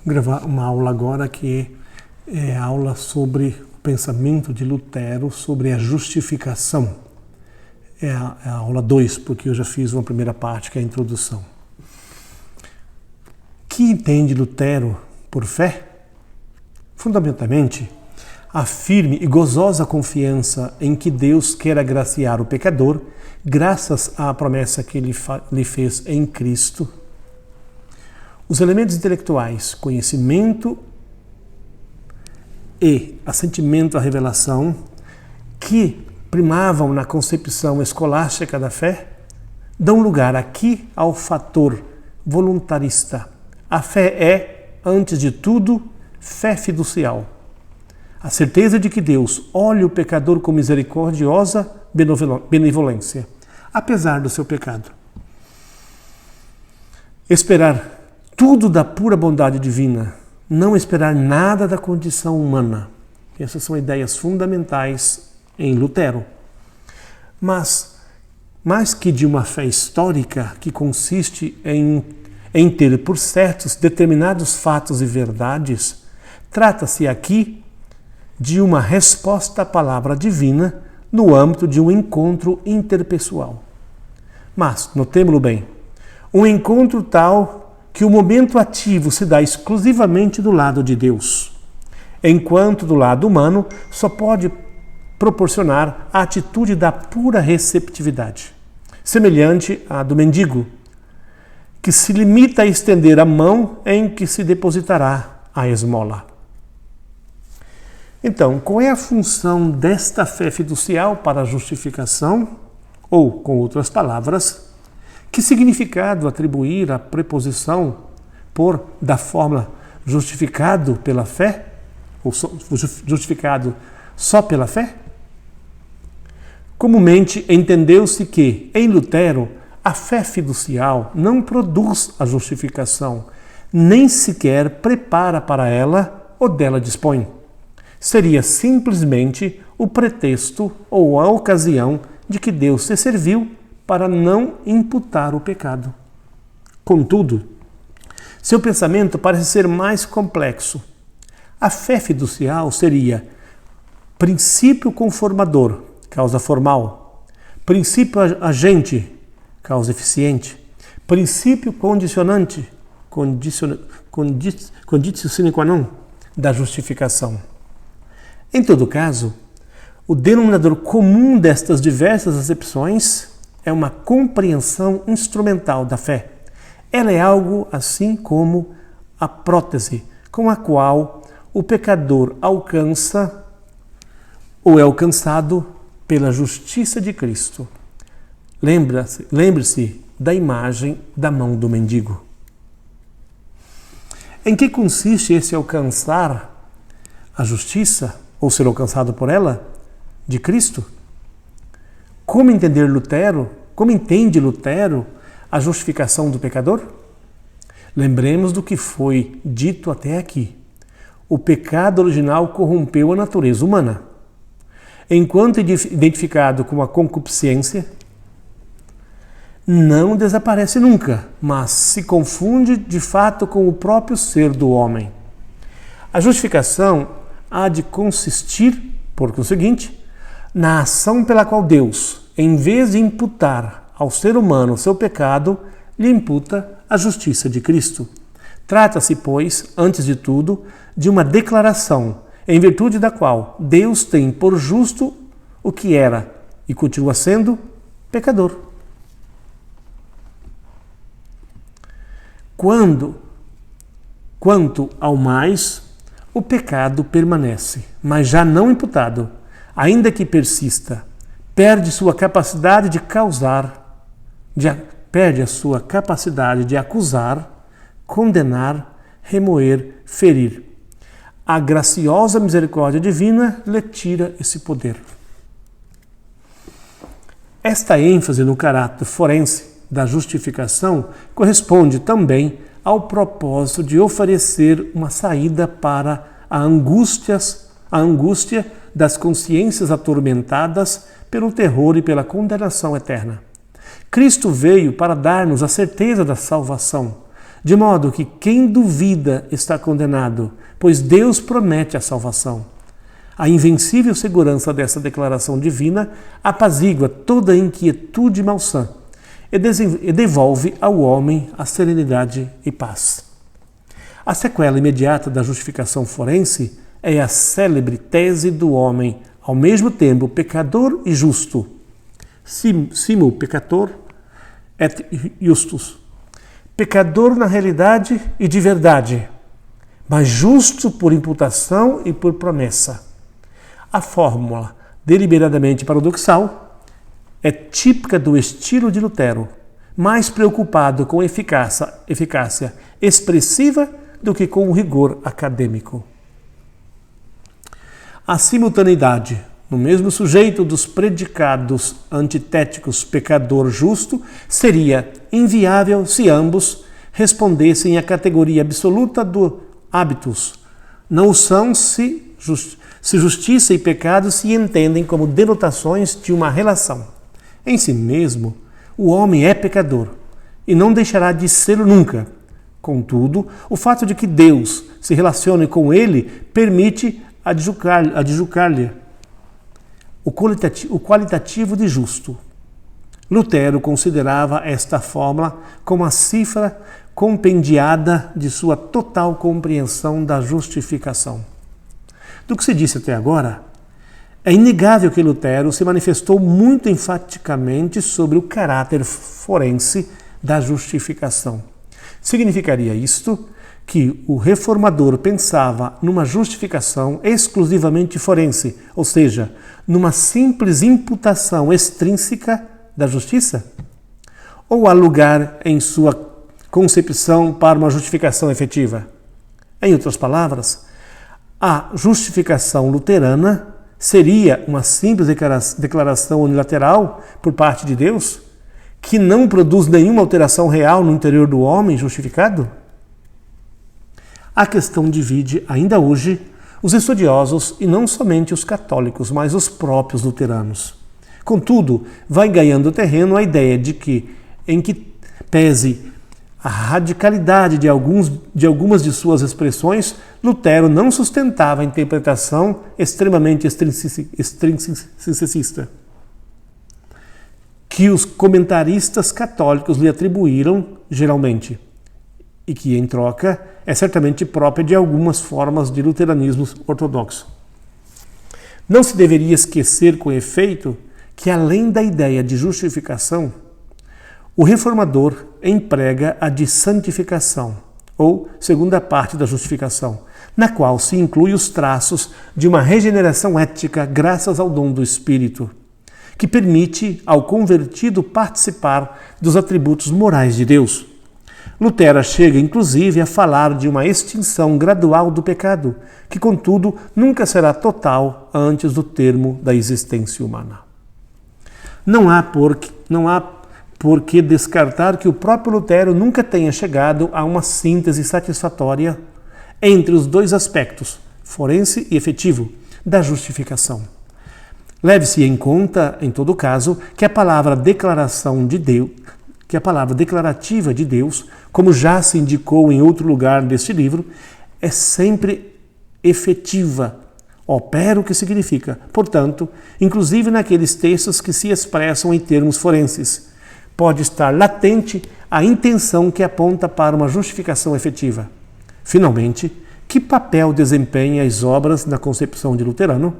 gravar uma aula agora que é a aula sobre o pensamento de Lutero sobre a justificação. É a aula 2, porque eu já fiz uma primeira parte, que é a introdução. Que entende Lutero por fé? Fundamentalmente, a firme e gozosa confiança em que Deus quer agraciar o pecador, graças à promessa que ele lhe fez em Cristo. Os elementos intelectuais, conhecimento e assentimento à revelação, que primavam na concepção escolástica da fé, dão lugar aqui ao fator voluntarista. A fé é, antes de tudo, fé fiducial. A certeza de que Deus olha o pecador com misericordiosa benevolência, apesar do seu pecado. Esperar tudo da pura bondade divina, não esperar nada da condição humana. Essas são ideias fundamentais em Lutero. Mas, mais que de uma fé histórica que consiste em ter por certos determinados fatos e verdades, trata-se aqui de uma resposta à palavra divina no âmbito de um encontro interpessoal. Mas, notemo-lo bem, um encontro tal que o momento ativo se dá exclusivamente do lado de Deus, enquanto do lado humano só pode proporcionar a atitude da pura receptividade, semelhante à do mendigo, que se limita a estender a mão em que se depositará a esmola. Então, qual é a função desta fé fiducial para a justificação? Ou, com outras palavras, que significado atribuir à preposição por da forma justificado pela fé? Ou justificado só pela fé? Comumente entendeu-se que, em Lutero, a fé fiducial não produz a justificação, nem sequer prepara para ela ou dela dispõe. Seria simplesmente o pretexto ou a ocasião de que Deus se serviu para não imputar o pecado. Contudo, seu pensamento parece ser mais complexo. A fé fiducial seria princípio conformador, causa formal, princípio agente, causa eficiente, princípio condicionante, conditio sine qua non, da justificação. Em todo caso, o denominador comum destas diversas acepções é uma compreensão instrumental da fé. Ela é algo assim como a prótese com a qual o pecador alcança ou é alcançado pela justiça de Cristo. Lembre-se da imagem da mão do mendigo. Em que consiste esse alcançar a justiça, ou ser alcançado por ela, de Cristo? Como entende Lutero a justificação do pecador? Lembremos do que foi dito até aqui. O pecado original corrompeu a natureza humana. Enquanto identificado com a concupiscência, não desaparece nunca, mas se confunde de fato com o próprio ser do homem. A justificação há de consistir, por conseguinte, na ação pela qual Deus, em vez de imputar ao ser humano o seu pecado, lhe imputa a justiça de Cristo. Trata-se, pois, antes de tudo, de uma declaração, em virtude da qual Deus tem por justo o que era e continua sendo pecador. Quanto ao mais, o pecado permanece, mas já não imputado, ainda que persista, perde a sua capacidade de acusar, condenar, remoer, ferir. A graciosa misericórdia divina lhe tira esse poder. Esta ênfase no caráter forense da justificação corresponde também ao propósito de oferecer uma saída para a angústia das consciências atormentadas pelo terror e pela condenação eterna. Cristo veio para dar-nos a certeza da salvação, De modo que quem duvida está condenado, pois Deus promete a salvação. A invencível segurança dessa declaração divina apazigua toda inquietude malsã e devolve ao homem a serenidade e paz. A sequela imediata da justificação forense é a célebre tese do homem, ao mesmo tempo pecador e justo. Simul peccator et justus. Pecador na realidade e de verdade, mas justo por imputação e por promessa. A fórmula, deliberadamente paradoxal, é típica do estilo de Lutero, mais preocupado com eficácia expressiva do que com o rigor acadêmico. A simultaneidade, no mesmo sujeito dos predicados antitéticos pecador justo, seria inviável se ambos respondessem à categoria absoluta do habitus. Não o são se justiça e pecado se entendem como denotações de uma relação. Em si mesmo, o homem é pecador e não deixará de ser nunca. Contudo, o fato de que Deus se relacione com ele permite adjudicar-lhe o qualitativo de justo. Lutero considerava esta fórmula como a cifra compendiada de sua total compreensão da justificação. Do que se disse até agora, é inegável que Lutero se manifestou muito enfaticamente sobre o caráter forense da justificação. Significaria isto que o reformador pensava numa justificação exclusivamente forense, ou seja, numa simples imputação extrínseca da justiça? Ou há lugar em sua concepção para uma justificação efetiva? Em outras palavras, a justificação luterana seria uma simples declaração unilateral por parte de Deus, que não produz nenhuma alteração real no interior do homem justificado? A questão divide, ainda hoje, os estudiosos e não somente os católicos, mas os próprios luteranos. Contudo, vai ganhando terreno a ideia de que, em que pese a radicalidade de algumas de suas expressões, Lutero não sustentava a interpretação extremamente extrinsecista que os comentaristas católicos lhe atribuíram geralmente, e que, em troca, é certamente própria de algumas formas de luteranismo ortodoxo. Não se deveria esquecer, com efeito, que, além da ideia de justificação, o reformador emprega a de santificação, ou segunda parte da justificação, na qual se inclui os traços de uma regeneração ética graças ao dom do Espírito, que permite ao convertido participar dos atributos morais de Deus. Lutero chega, inclusive, a falar de uma extinção gradual do pecado, que, contudo, nunca será total antes do termo da existência humana. Não há por que descartar que o próprio Lutero nunca tenha chegado a uma síntese satisfatória entre os dois aspectos, forense e efetivo, da justificação. Leve-se em conta, em todo caso, que a palavra declarativa de Deus, como já se indicou em outro lugar deste livro, é sempre efetiva, opera o que significa. Portanto, inclusive naqueles textos que se expressam em termos forenses, pode estar latente a intenção que aponta para uma justificação efetiva. Finalmente, que papel desempenham as obras na concepção luterana?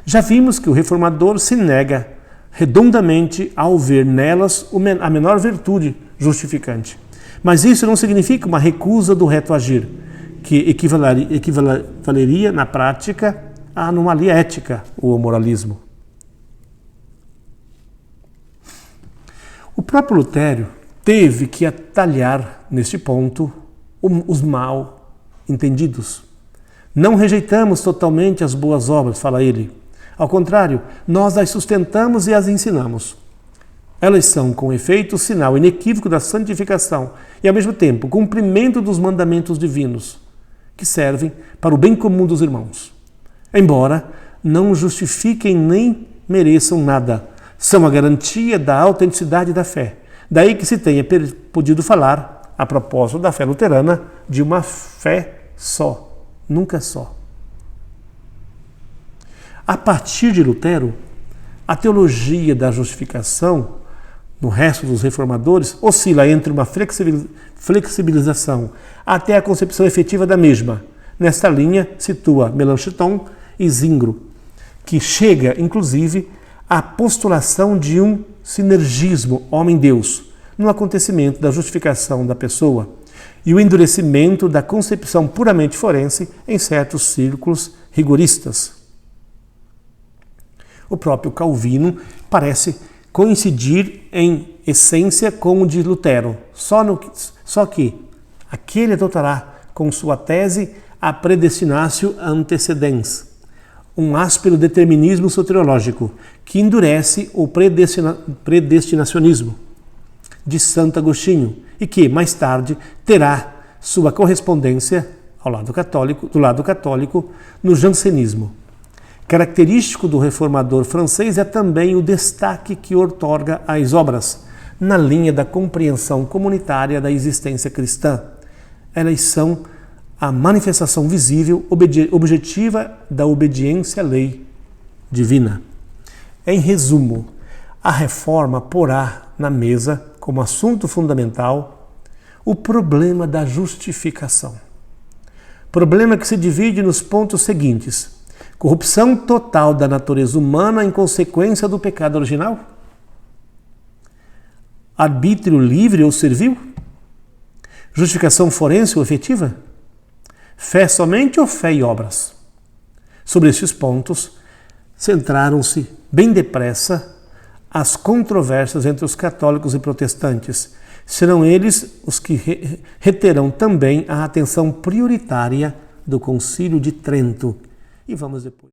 Já vimos que o reformador se nega redondamente ao ver nelas a menor virtude justificante. Mas isso não significa uma recusa do reto agir, que equivaleria na prática à anomalia ética ou ao moralismo. O próprio Lutero teve que atalhar, neste ponto, os mal entendidos. Não rejeitamos totalmente as boas obras, fala ele. Ao contrário, nós as sustentamos e as ensinamos. Elas são, com efeito, sinal inequívoco da santificação e, ao mesmo tempo, cumprimento dos mandamentos divinos, que servem para o bem comum dos irmãos. Embora não justifiquem nem mereçam nada, são a garantia da autenticidade da fé, Daí que se tenha podido falar, a propósito da fé luterana, de uma fé só, nunca só. A partir de Lutero, a teologia da justificação, no resto dos reformadores, oscila entre uma flexibilização até a concepção efetiva da mesma. Nesta linha, situa Melanchthon e Zwingli, que chega, inclusive, à postulação de um sinergismo homem-deus no acontecimento da justificação da pessoa e o endurecimento da concepção puramente forense em certos círculos rigoristas. O próprio Calvino parece coincidir em essência com o de Lutero, só que aquele adotará com sua tese a predestinatio antecedens, um áspero determinismo soteriológico que endurece o predestinacionismo de Santo Agostinho e que, mais tarde, terá sua correspondência do lado católico no jansenismo. Característico do reformador francês é também o destaque que outorga às obras, na linha da compreensão comunitária da existência cristã. Elas são a manifestação visível, objetiva da obediência à lei divina. Em resumo, a reforma porá na mesa, como assunto fundamental, o problema da justificação. Problema que se divide nos pontos seguintes: corrupção total da natureza humana em consequência do pecado original? Arbítrio livre ou servil? Justificação forense ou efetiva? Fé somente ou fé e obras? Sobre estes pontos, centraram-se bem depressa as controvérsias entre os católicos e protestantes. Serão eles os que reterão também a atenção prioritária do Concílio de Trento. E vamos depois.